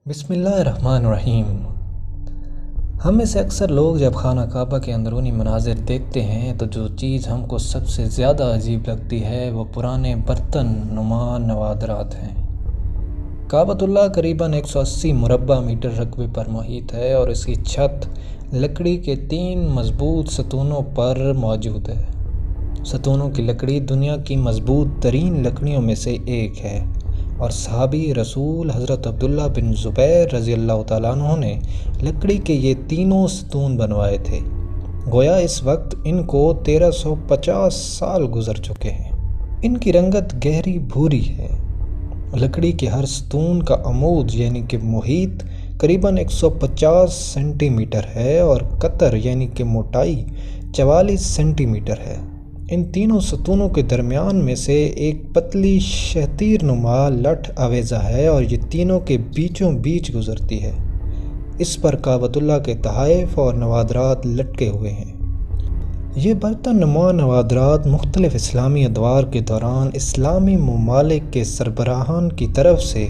بسم اللہ الرحمن الرحیم۔ ہم میں سے اکثر لوگ جب خانہ کعبہ کے اندرونی مناظر دیکھتے ہیں تو جو چیز ہم کو سب سے زیادہ عجیب لگتی ہے وہ پرانے برتن نما نوادرات ہیں۔ کعبۃ اللہ قریباً 180 مربع میٹر رقبے پر محیط ہے اور اس کی چھت لکڑی کے 3 مضبوط ستونوں پر موجود ہے۔ ستونوں کی لکڑی دنیا کی مضبوط ترین لکڑیوں میں سے ایک ہے اور صحابی رسول حضرت عبداللہ بن زبیر رضی اللہ تعالیٰ عنہ نے لکڑی کے یہ تینوں ستون بنوائے تھے۔ گویا اس وقت ان کو 1350 سال گزر چکے ہیں۔ ان کی رنگت گہری بھوری ہے۔ لکڑی کے ہر ستون کا عمود یعنی کہ محیط قریباً 150 سینٹی میٹر ہے اور قطر یعنی کہ موٹائی 44 سینٹی میٹر ہے۔ ان تینوں ستونوں کے درمیان میں سے ایک پتلی شہتیر نما لٹھ آویزہ ہے اور یہ تینوں کے بیچوں بیچ گزرتی ہے۔ اس پر کعبۃ اللہ کے تحائف اور نوادرات لٹکے ہوئے ہیں۔ یہ برتن نما نوادرات مختلف اسلامی ادوار کے دوران اسلامی ممالک کے سربراہان کی طرف سے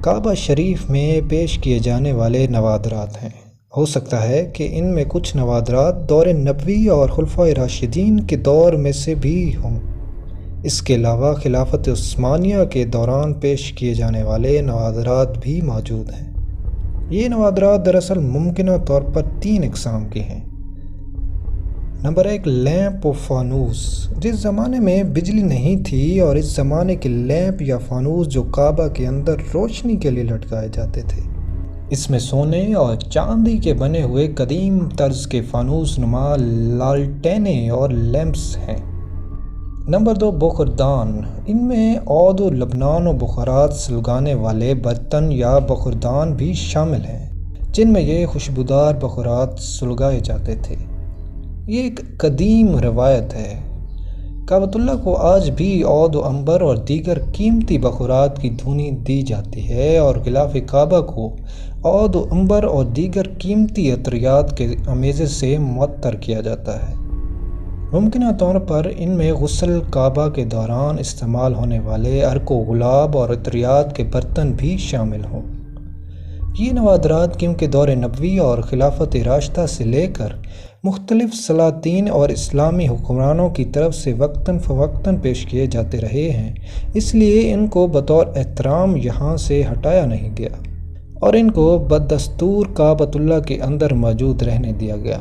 کعبہ شریف میں پیش کیے جانے والے نوادرات ہیں۔ ہو سکتا ہے کہ ان میں کچھ نوادرات دور نبوی اور خلفائے راشدین کے دور میں سے بھی ہوں۔ اس کے علاوہ خلافت عثمانیہ کے دوران پیش کیے جانے والے نوادرات بھی موجود ہیں۔ یہ نوادرات دراصل ممکنہ طور پر 3 اقسام کے ہیں۔ نمبر 1، لیمپ و فانوس۔ جس زمانے میں بجلی نہیں تھی اور اس زمانے کے لیمپ یا فانوس جو کعبہ کے اندر روشنی کے لیے لٹکائے جاتے تھے۔ اس میں سونے اور چاندی کے بنے ہوئے قدیم طرز کے فانوس نما لالٹینیں اور لیمپس ہیں۔ نمبر 2، بخوردان۔ ان میں عود و لبنان و بخارات سلگانے والے برتن یا بخوردان بھی شامل ہیں جن میں یہ خوشبودار بخارات سلگائے جاتے تھے۔ یہ ایک قدیم روایت ہے۔ کعبۃ اللہ کو آج بھی عود و عنبر اور دیگر قیمتی بخارات کی دھونی دی جاتی ہے اور غلاف کعبہ کو عود و عنبر اور دیگر قیمتی عطریات کے امیزے سے معطر کیا جاتا ہے۔ ممکنہ طور پر ان میں غسل کعبہ کے دوران استعمال ہونے والے عرق و گلاب اور عطریات کے برتن بھی شامل ہوں۔ یہ نوادرات کیونکہ دور نبوی اور خلافت راشدہ سے لے کر مختلف سلاطین اور اسلامی حکمرانوں کی طرف سے وقتاً فوقتاً پیش کیے جاتے رہے ہیں، اس لیے ان کو بطور احترام یہاں سے ہٹایا نہیں گیا اور ان کو بدستور کعبۃ اللہ کے اندر موجود رہنے دیا گیا۔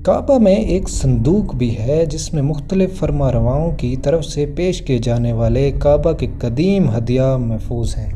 کعبہ میں ایک صندوق بھی ہے جس میں مختلف فرمانرواؤں کی طرف سے پیش کیے جانے والے کعبہ کے قدیم ہدیہ محفوظ ہیں۔